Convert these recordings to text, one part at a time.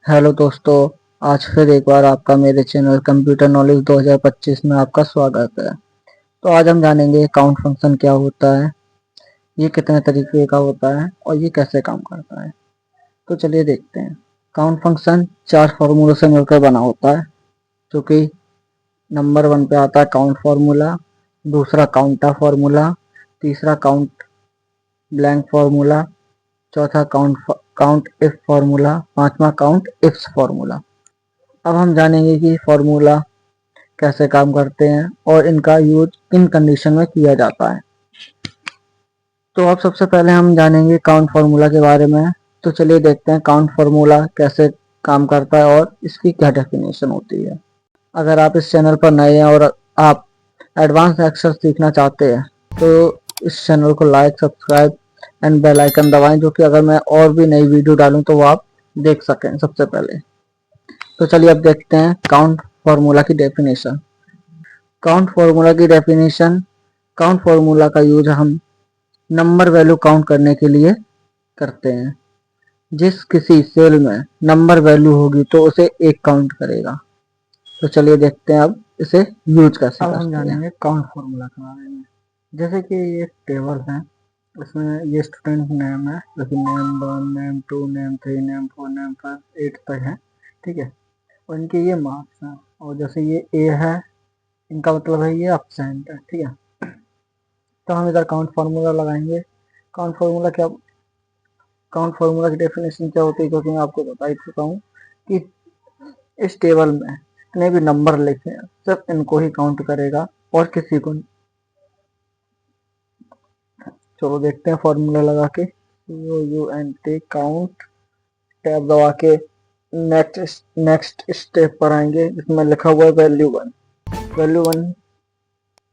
Hello दोस्तों। आज फिर एक बार आपका मेरे चैनल कंप्यूटर नॉलेज 2025 में आपका स्वागत है। तो आज हम जानेंगे काउंट फंक्शन क्या होता है, ये कितने तरीके का होता है और ये कैसे काम करता है। तो चलिए देखते हैं। काउंट फंक्शन 4 फार्मूलों से मिलकर बना होता है, जो कि नंबर 1 पे आता है काउंट फार्मूला, दूसरा काउंटा फार्मूला, तीसरा काउंट ब्लैंक फार्मूला, चौथा काउंट इफ फार्मूला, पांचवा काउंट इफ्स फार्मूला। अब हम जानेंगे कि फार्मूला कैसे काम करते हैं और इनका यूज किन कंडीशन में किया जाता है। तो अब सबसे पहले हम जानेंगे काउंट फार्मूला के बारे में। तो चलिए देखते हैं काउंट फार्मूला कैसे काम करता है और इसकी क्या डेफिनेशन होती है। अगर आप इस चैनल पर नए हैं और आप एडवांस एक्सेल सीखना चाहते हैं तो इस चैनल को like, subscribe and bell icon दबाएं, जो कि अगर मैं और भी नई वीडियो डालूं तो वो आप देख सकें सबसे पहले। तो चलिए अब देखते हैं काउंट फार्मूला की डेफिनेशन। काउंट फार्मूला का यूज हम नंबर वैल्यू काउंट करने के लिए करते हैं। जिस किसी सेल में नंबर वैल्यू होगी तो उसे एक काउंट करेगा। तो चलिए देखते हैं अब इसे यूज कैसे करते हैं। अब हम जानेंगे काउंट फार्मूला के बारे में। जैसे कि ये टेबल है, इसमें ये स्टूडेंट नेम है, जैसे name 1, name 2, name 3, name 4, name 5, 8 तक है। ठीक है, और इनके ये मार्क्स हैं। और जैसे ये ए है, इनका मतलब है ये एब्सेंट है। ठीक है, तो हम इधर काउंट फार्मूला लगाएंगे। काउंट फार्मूला की डेफिनेशन क्या होती है, क्योंकि मैं आपको बता ही चुका हूँ कि इस टेबल में जितने भी नंबर लिखे हैं सिर्फ इनको ही काउंट करेगा और किसी को नहीं। चलो देखते हैं फार्मूला लगा के। COUNT काउंट, टैब दबा के नेक्स्ट स्टेप पर आएंगे, जिसमें लिखा हुआ है वैल्यू 1। वैल्यू 1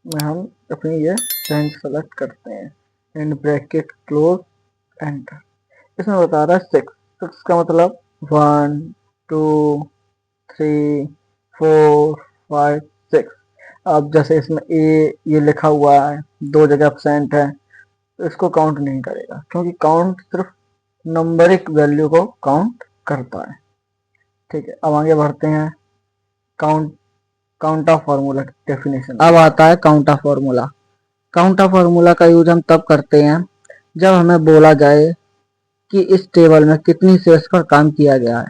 में हम अपनी ये रेंज सेलेक्ट करते हैं एंड ब्रैकेट क्लोज, एंटर। इसमें बता रहा है 6 का मतलब 1 2 3 4 5 6। अब जैसे इसमें ए ये लिखा हुआ है, 2 जगह एब्सेंट है, तो इसको काउंट नहीं करेगा, क्योंकि काउंट सिर्फ नंबरिक वैल्यू को काउंट करता है। ठीक है, अब आगे बढ़ते हैं। काउंटा फार्मूला डेफिनेशन। अब आता है काउंटा फार्मूला। काउंटा फार्मूला का यूज हम तब करते हैं जब हमें बोला जाए कि इस टेबल में कितनी सेल्स पर काम किया गया है,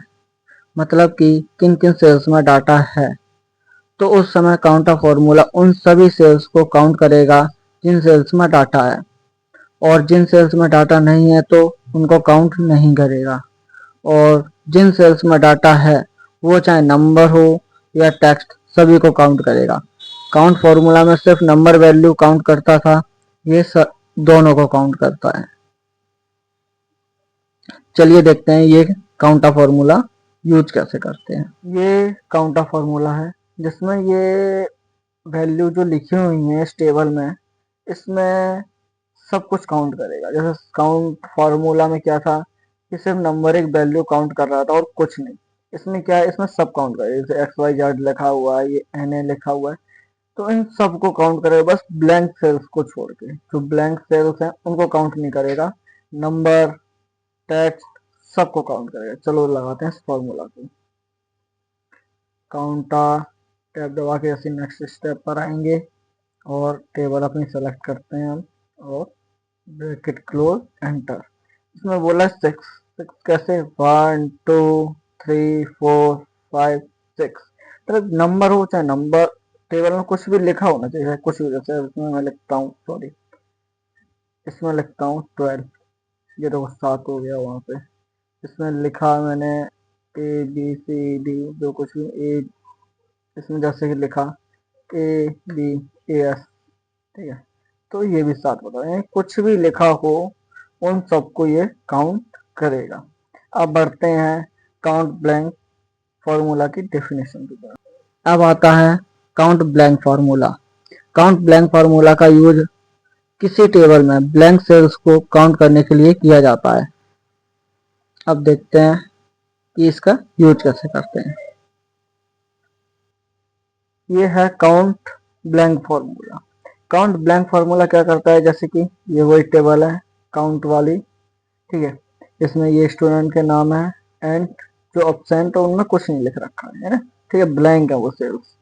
मतलब कि किन किन सेल्स में डाटा है। तो उस समय काउंटा फार्मूला उन सभी सेल्स को काउंट करेगा जिन सेल्स में डाटा है, और जिन सेल्स में डाटा नहीं है तो उनको काउंट नहीं करेगा। और जिन सेल्स में डाटा है वो चाहे नंबर हो या टेक्स्ट, सभी को काउंट करेगा। काउंट फॉर्मूला में सिर्फ नंबर वैल्यू काउंट करता था, ये दोनों को काउंट करता है। चलिए देखते हैं ये काउंटा फॉर्मूला यूज कैसे करते हैं। ये काउंटा फॉर्मूला है, जिसमें ये वैल्यू जो लिखी हुई है इस टेबल में, इसमें सब कुछ काउंट करेगा। जैसे काउंट फार्मूला में क्या था कि सिर्फ नंबर एक वैल्यू काउंट कर रहा था और कुछ नहीं। इसमें क्या है, इसमें सब काउंट करेगा। जैसे XYZ लिखा हुआ है, ये NA लिखा हुआ है, तो इन सबको काउंट करेगा, बस ब्लैंक सेल्स को छोड़ के। जो ब्लैंक सेल्स हैं उनको काउंट नहीं करेगा, नंबर टेक्स्ट सबको काउंट करेगा। चलो लगाते हैं इस फॉर्मूला को। काउंटा टैब दबा के ऐसे नेक्स्ट स्टेप पर आएंगे और टेबल अपनी सेलेक्ट करते हैं हम, और ब्रैकेट क्लोज, एंटर। इसमें बोला 6 कैसे, 1 2 3 4 5 6। मतलब नंबर हो चाहे नंबर, टेबल में कुछ भी लिखा होना चाहिए, कुछ भी। जैसे इसमें मैं लिखता हूँ, सॉरी, इसमें लिखता हूँ 12, ये देखो 7 हो गया वहाँ पे। इसमें लिखा मैंने ABCD, जो कुछ भी ए, इसमें जैसे कि लिखा ABAS। ठीक है, तो ये भी 7 बता रहे हैं। कुछ भी लिखा हो उन सबको ये काउंट करेगा। अब बढ़ते हैं काउंट ब्लैंक फार्मूला की डेफिनेशन की तरफ। अब आता है count blank formula. Count blank formula का यूज किसी टेबल में ब्लैंक सेल्स को काउंट करने के लिए किया जाता है। अब देखते हैं कि इसका यूज कैसे करते हैं। ये है count blank formula. Count blank formula क्या करता है, जैसे कि ये वही टेबल है काउंट वाली। ठीक है, इसमें ये स्टूडेंट के नाम है एंड जो एब्सेंट है उनमें कुछ नहीं लिख रखा है ना, ठीक है, ब्लैंक है वो सेल्स।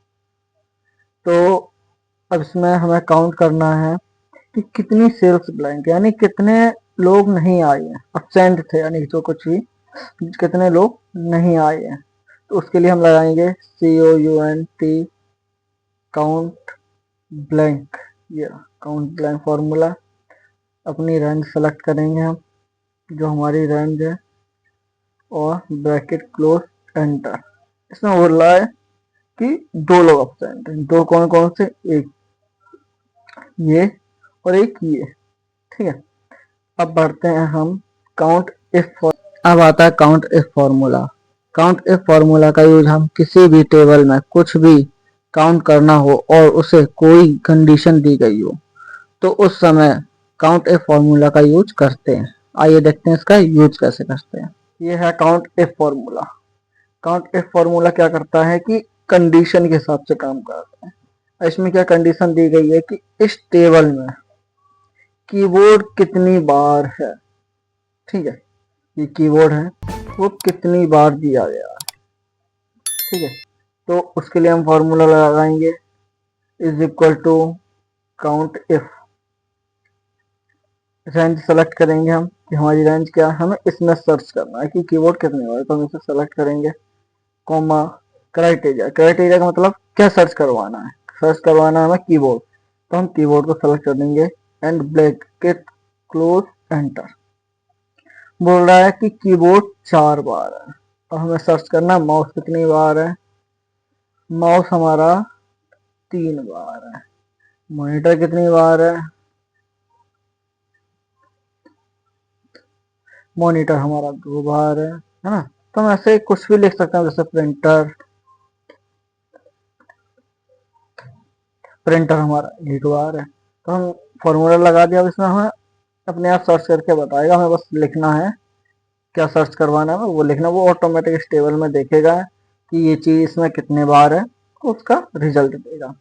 तो अब इसमें हमें काउंट करना है कि कितनी सेल्स ब्लैंक है, यानी कितने लोग नहीं आए हैं, एब्सेंट थे, यानी जो कुछ भी कितने लोग नहीं आए हैं। तो उसके लिए हम लगाएंगे COUNT काउंट ब्लैंक, ये काउंट ब्लैंक फॉर्मूला। अपनी रेंज सेलेक्ट करेंगे हम, जो हमारी रेंज है, और ब्रैकेट क्लोज, एंटर। इसमें बोल रहा है कि दो लोग एब्सेंट हैं, दो कौन कौन से, एक ये और एक ये, ठीक है। अब बढ़ते हैं हम काउंट इफ। अब आता है count if formula. Count if formula का यूज हम किसी भी टेबल में कुछ भी काउंट करना हो और उसे कोई कंडीशन दी गई हो, तो उस समय काउंट इफ फॉर्मूला का यूज करते हैं। आइए देखते हैं इसका यूज कैसे करते हैं। ये है count if formula. Count if formula क्या करता है कि कंडीशन के हिसाब से काम करता है। इसमें क्या कंडीशन दी गई है कि इस टेबल में कीबोर्ड कितनी बार है, ठीक है, ये कीबोर्ड है, वो कितनी बार दिया गया है, ठीक है। तो उसके लिए हम फॉर्मूला लगाएंगे is equal to count if. Range select करेंगे हम कि हमारी रेंज क्या है, हमें इसमें सर्च करना है कि कीबोर्ड कितने बार, तो हम इसे सेलेक्ट करेंगे, कॉमा क्राइटेरिया। क्राइटेरिया का मतलब क्या सर्च करवाना है, सर्च करवाना है हमें कीबोर्ड, तो हम कीबोर्ड को सेलेक्ट कर देंगे एंड ब्रैकेट क्लोज, एंटर। बोल रहा है कि कीबोर्ड 4 बार है, तो हमें सर्च करना है माउस कितनी बार है। माउस हमारा 3 बार है। मॉनिटर कितनी बार है, मॉनिटर हमारा 2 बार है ना। तो हम ऐसे कुछ भी लिख सकते हैं, जैसे प्रिंटर, प्रिंटर हमारा 1 बार है। तो हम फॉर्मूला लगा दिया। अब इसमें हमें अपने आप सर्च करके बताएगा, हमें बस लिखना है क्या सर्च करवाना है वो लिखना, वो ऑटोमेटिक इस टेबल में देखेगा कि ये चीज इसमें कितने बार है, तो उसका रिजल्ट देगा।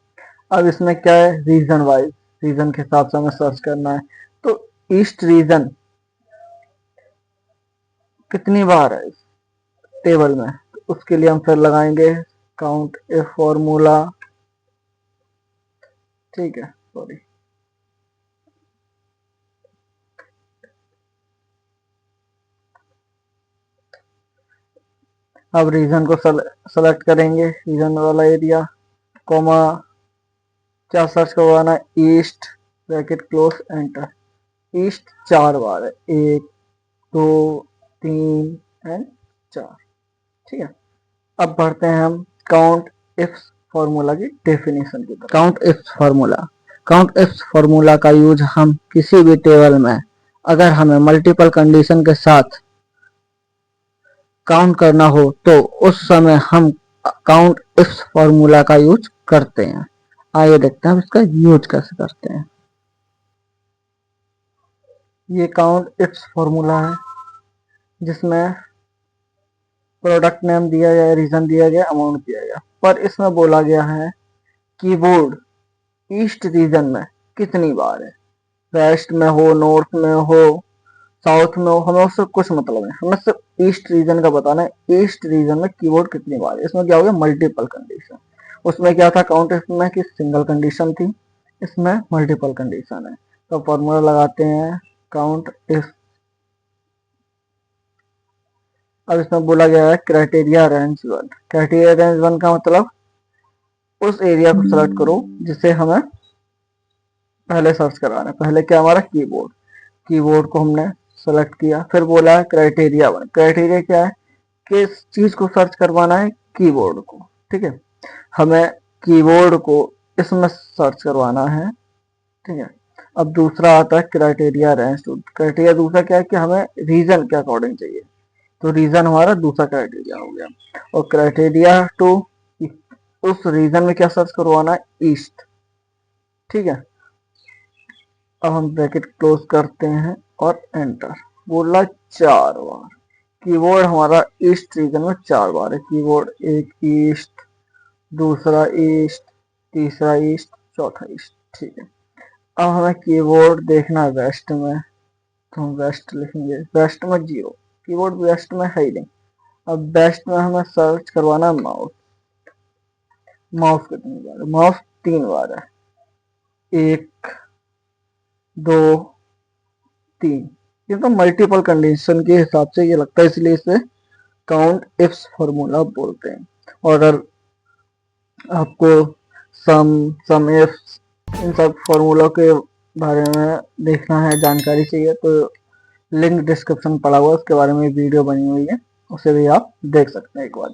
अब इसमें क्या है, रीजन वाइज, रीजन के हिसाब से हमें सर्च करना है। तो ईस्ट रीजन कितनी बार है इस टेबल में, तो उसके लिए हम फिर लगाएंगे काउंट ए फॉर्मूला, ठीक है, सॉरी। अब रीजन को सेलेक्ट करेंगे, रीजन वाला एरिया, कॉमा क्या सर्च करवाना है, east, bracket close, enter. East 4 बार है, 1 2 3 एंड 4, ठीक है। अब बढ़ते हैं हम काउंट इफ फॉर्मूला की डेफिनेशन की तरफ। Count if formula. Count if formula का यूज हम किसी भी टेबल में अगर हमें मल्टीपल कंडीशन के साथ काउंट करना हो, तो उस समय हम काउंट इफ फॉर्मूला का यूज करते हैं। आइए देखते हैं हम इसका यूज कैसे करते हैं। ये काउंट इफ फॉर्मूला है, जिसमें प्रोडक्ट नेम दिया गया, रीजन दिया गया, अमाउंट दिया गया, पर इसमें बोला गया है कीबोर्ड ईस्ट रीजन में कितनी बार है। वेस्ट में हो, नॉर्थ में हो, साउथ में हो, हमें उससे कुछ मतलब नहीं, हमें सिर्फ ईस्ट रीजन का बताना है। ईस्ट रीजन में कीबोर्ड कितनी बार है। इसमें क्या हो गया, मल्टीपल कंडीशन। उसमें क्या था काउंट इसमें कि सिंगल कंडीशन थी, इसमें मल्टीपल कंडीशन है। तो फॉर्मूला लगाते हैं काउंट इफ। अब इसमें बोला गया है क्राइटेरिया रेंज 1। क्राइटेरिया रेंज 1 का मतलब उस एरिया को सेलेक्ट करो जिसे हमें पहले सर्च कराना है। पहले क्या हमारा कीबोर्ड, कीबोर्ड को हमने सेलेक्ट किया, फिर बोला है क्राइटेरिया 1। क्राइटेरिया क्या है, किस चीज को सर्च करवाना है, कीबोर्ड को, ठीक है। हमें कीबोर्ड को इसमें सर्च करवाना है, ठीक है। अब दूसरा आता है क्राइटेरिया रेंज 2। क्राइटेरिया दूसरा क्या है कि हमें रीजन के अकॉर्डिंग चाहिए, तो रीजन हमारा दूसरा क्राइटेरिया हो गया। और क्राइटेरिया 2, उस रीजन में क्या सर्च करवाना है, ईस्ट, ठीक है। अब हम ब्रैकेट क्लोज करते हैं और एंटर। बोला 4 बार, कीबोर्ड हमारा ईस्ट रीजन में 4 बार है। कीबोर्ड एक ईस्ट, दूसरा ईस्ट, तीसरा ईस्ट, चौथा ईस्ट, ठीक है। अब हमें कीबोर्ड देखना है वेस्ट में, तो हम वेस्ट लिखेंगे। वेस्ट में 0, कीबोर्ड वेस्ट में है ही नहीं। अब बेस्ट में हमें सर्च करवाना है माउस। माउस कितनी बार है? माउस 3 बार है, 1 2 3। ये तो मल्टीपल कंडीशन के हिसाब से ये लगता है, इसलिए इसे काउंट इफ्स फॉर्मूला बोलते हैं। और अगर आपको सम इफ्स इन सब फॉर्मूला के बारे में देखना है, जानकारी चाहिए, तो लिंक डिस्क्रिप्शन पड़ा हुआ है, उसके बारे में वीडियो बनी हुई है, उसे भी आप देख सकते हैं एक बार।